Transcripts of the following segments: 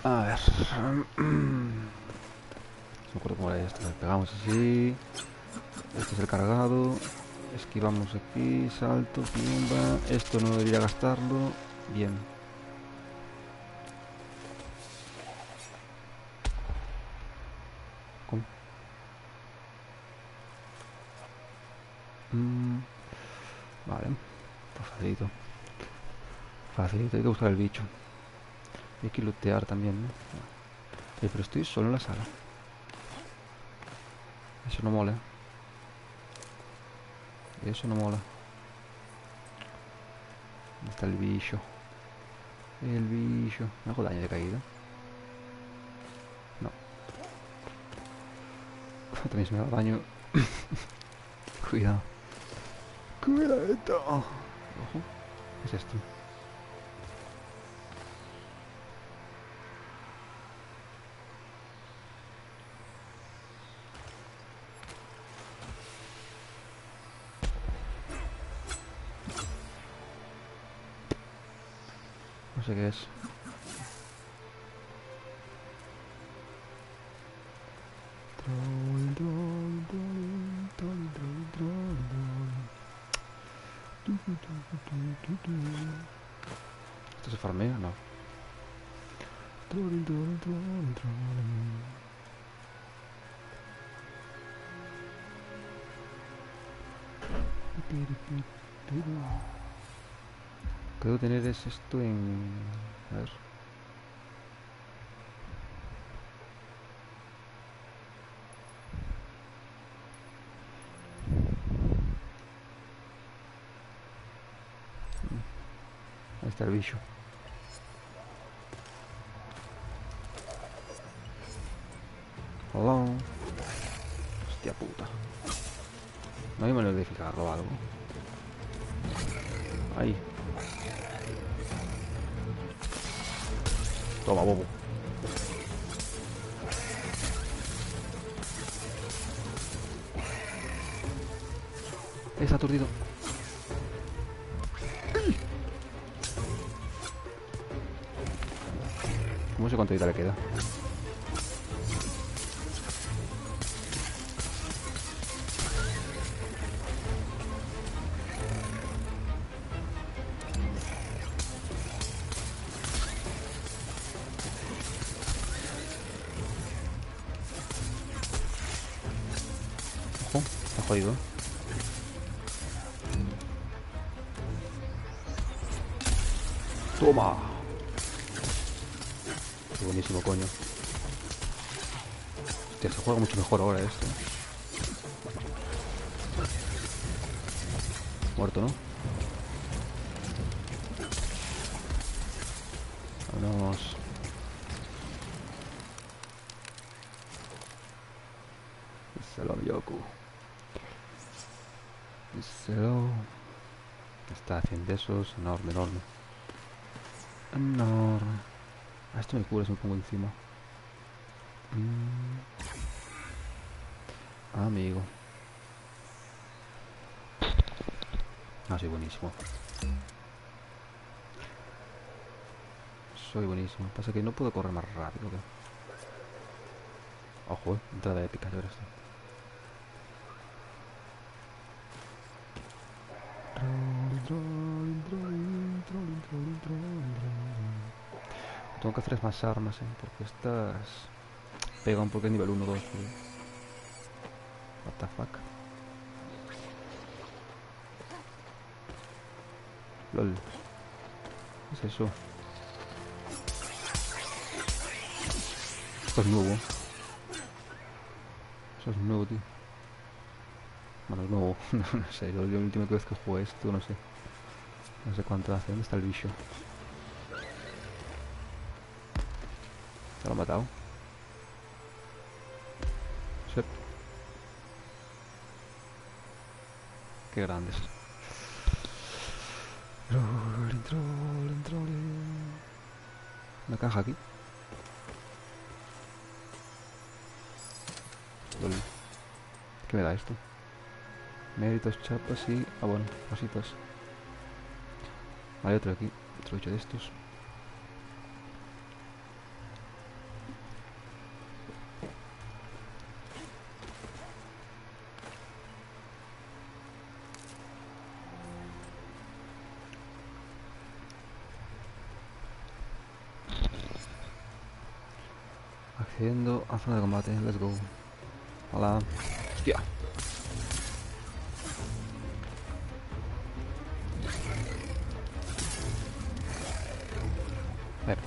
A ver. No me acuerdo cómo era esto. Le pegamos así. Este es el cargado. Esquivamos aquí. Salto. Pimba. Esto no debería gastarlo. Bien. ¿Cómo? Vale. Pues facilito. Facilito. Hay que buscar el bicho. Hay que lootear también, ¿no? Pero estoy solo en la sala. Eso no mola. Eso no mola. ¿Dónde está el bicho? El bicho. ¿Me hago daño de caída? No. También se me da daño. Cuidado. Cuidado. Ojo. ¿Qué es esto? No sé qué es. ¿Esto se farmea? No. Creo tener es esto en... A ver. Ahí está el bicho. Hola. Hostia puta. No hay manera de fijarlo o algo. Ahí. Toma, bobo. Está aturdido. No sé cuánto vida le queda. Ojo, está jodido. Toma. Qué buenísimo, coño. Hostia, se juega mucho mejor ahora esto. Muerto, ¿no? Vámonos. Díselo, Yoku. Díselo. Está haciendo esos. Enorme, enorme. Enorme. Ah, esto me cura si me pongo encima. Amigo. Ah, soy buenísimo. Soy buenísimo. Pasa que no puedo correr más rápido. ¿Qué? Ojo, entrada épica, ya verás tú. Tengo que hacer más armas, porque estas pegan porque es nivel 1, 2. What the fuck. LOL. ¿Qué es eso? Esto es nuevo. Eso es nuevo, tío. Bueno, es nuevo. No sé, yo la última vez que jugué esto, no sé. No sé cuánto hace. ¿Dónde está el bicho? ¿Se lo ha matado? Sí. Qué grandes. Una caja aquí. LOL. ¿Qué me da esto? Méritos, chapas y... Ah, bueno, cositas. Hay otro aquí. Otro bicho de estos. Accediendo a zona de combate. Let's go. Hola. Hostia.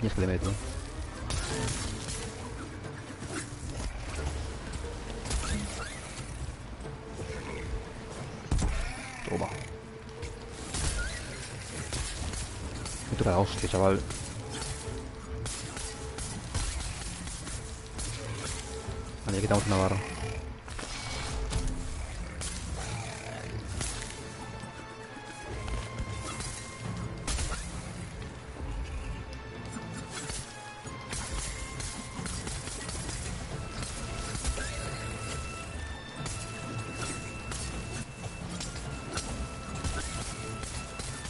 Piñas que le meto. Toma. Me toca la hostia, chaval. Vale, ya quitamos una barra.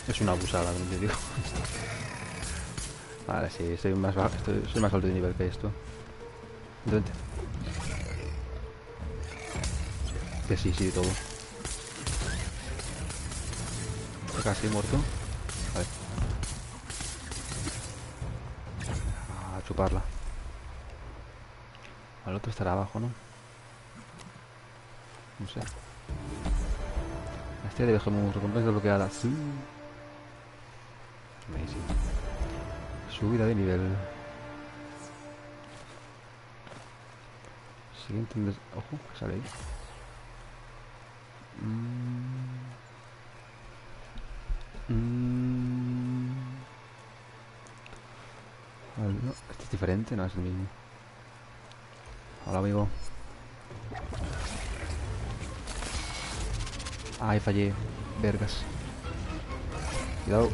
Es una abusada, como te digo. Vale, sí, soy más alto de nivel que esto. Vente. Que sí, sí, todo. Casi muerto. Vale. A chuparla. Al otro estará abajo, ¿no? No sé. A este le dejemos recompensa bloqueada. Sí. Amazing. Subida de nivel. Siguiente. Ojo, que sale ahí. Vale, no, este es diferente, no es el mismo. Hola, amigo. Ay, fallé. Vergas. Cuidado.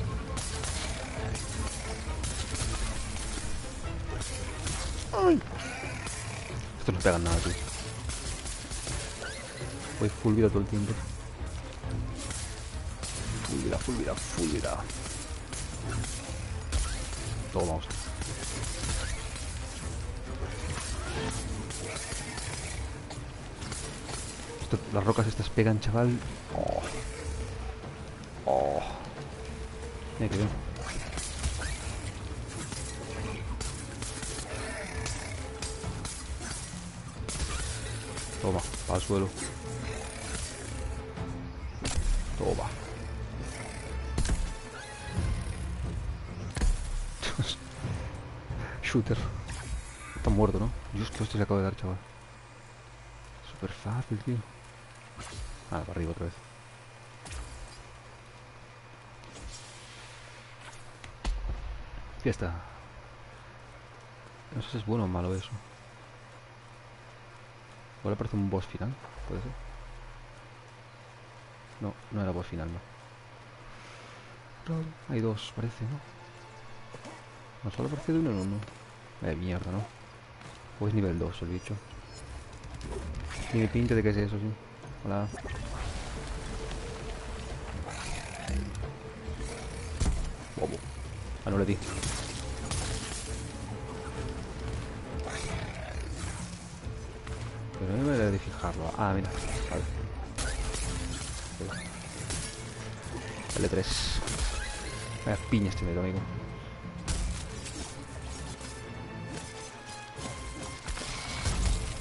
Ay. Estos no pegan nada, tío. Voy full vida todo el tiempo. Full vida, full vida, full vida. Todo vamos. Las rocas estas pegan, chaval. Oh. Oh. Mira que bien. Toma, para el suelo. Toma. Shooter. Está muerto, ¿no? Justo esto se acaba de dar, chaval. Súper fácil, tío. Ah, para arriba otra vez. Ya está. No sé si es bueno o malo eso. Igual parece un boss final, puede ser. No, no era boss final, no. Hay dos, parece, ¿no? No solo parece de uno en uno. Mierda, ¿no? O es nivel 2 el bicho. Tiene pinta de que es eso, sí. Hola. Bobo. Ah, no le di. Pero no me debería de fijarlo. Ah, mira. Vale. L3. Vaya piña este medio, amigo.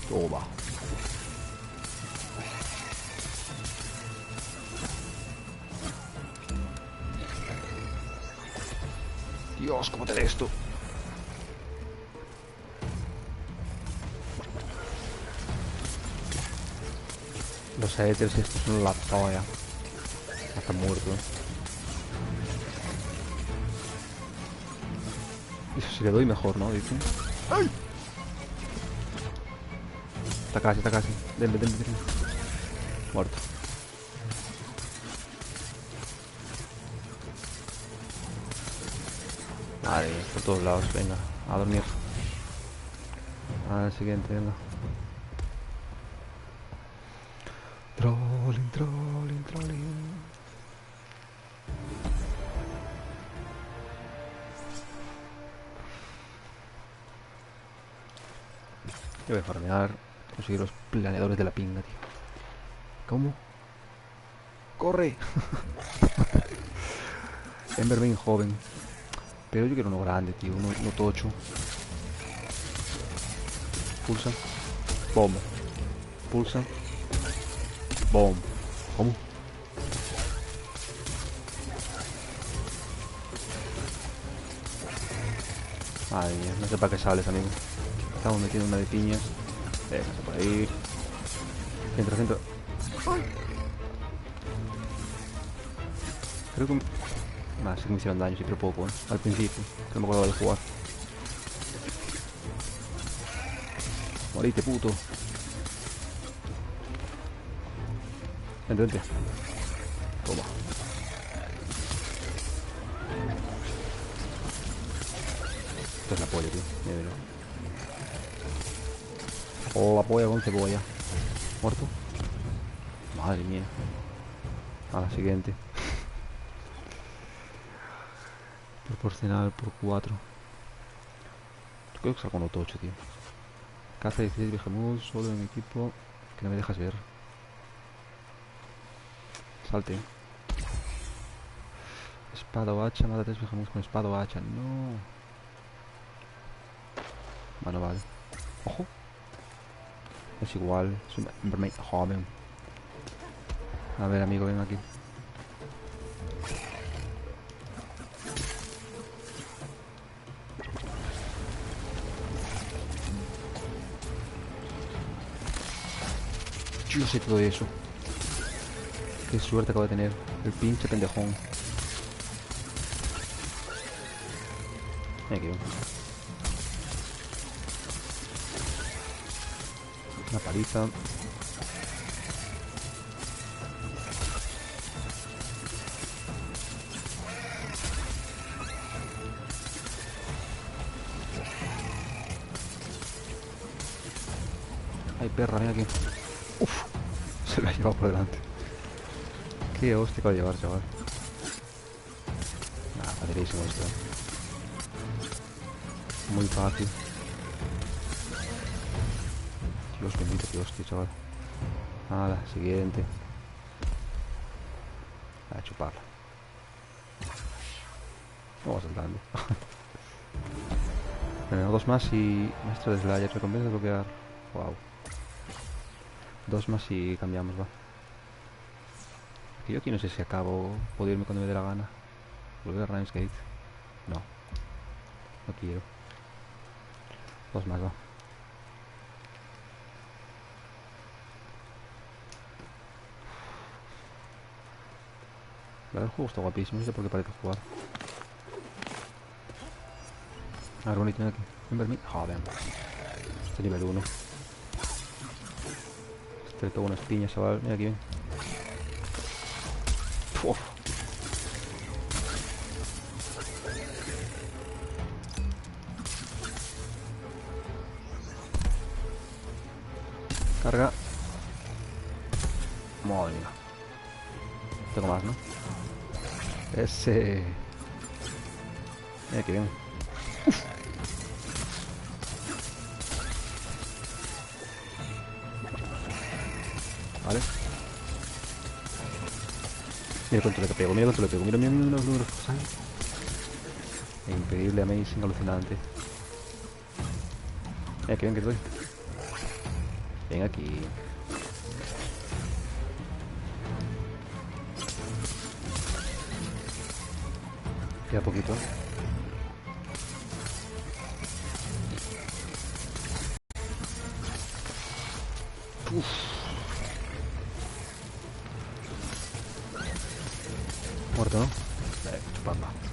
Toma. Dios, ¿cómo te haré esto? Los aéteres estos son la polla. Está muerto. Eso si le doy mejor, ¿no? Dicen. ¡Ay! Está casi, está casi. Denle. Muerto. Vale, por todos lados, venga, a dormir. Al siguiente, venga. Trolling. Yo voy a farmear. Conseguir los planeadores de la pinga, tío. ¿Cómo? ¡Corre! Embermain joven. Pero yo quiero uno grande, tío. Uno tocho. Pulsa. Bomba. Pulsa. Bomba. ¿Cómo? Madre mía, no sé para qué sales, amigo. Estamos metiendo una de piñas. Déjase por ahí. Centro, centro. Creo que... Nah, sí que me hicieron daño, sí, pero poco, al principio. Que no me acordaba de jugar. Morite, puto. Vente, vente. Toma. Esto es la polla, tío. Míralo. Oh, la polla con cebolla. Muerto. Madre mía. A la siguiente. Proporcional por 4. Yo creo que salgo con 8, tío. Caza 16 Behemoth, solo en equipo que no me dejas ver. Salte. Espada o hacha, mata 3 Behemoth con espada o hacha. No. Bueno, vale. Ojo. Es igual. Es un Embermain joven. A ver, amigo, ven aquí. Yo sé todo eso. Qué suerte acabo de tener. El pinche pendejón. Aquí. Una paliza. Ay, perra, mira aquí. Uf, se lo ha llevado por delante. Qué hostia que va a llevar, chaval. Nada, facilísimo esto. Muy fácil. Dios bendito, qué hostia, chaval. Nada, siguiente. A chuparla. Vamos saltando. Bueno, 2 más y... Maestro de Slayer, recompensa desbloquear. Wow. 2 más y cambiamos, va. Yo aquí no sé si acabo. Puedo irme cuando me dé la gana. Volver a Ramsgate. No. No quiero. 2 más, va. El juego está guapísimo, no sé por qué parece jugar. A ver, bonito, aquí. Embermain. Joder. Este nivel 1. Este le pego unas piñas, chaval. Mira aquí, ven. Uf. Carga. Madre mía. Tengo más, ¿no? Ese. Mira que bien. Vale. Mira cuánto le pego, mira cuánto le pego. Mira, mira, mira los números. Increíble, amazing, alucinante. Mira que bien que estoy. Ven aquí. Queda poquito. Uf. Muerto, ¿no?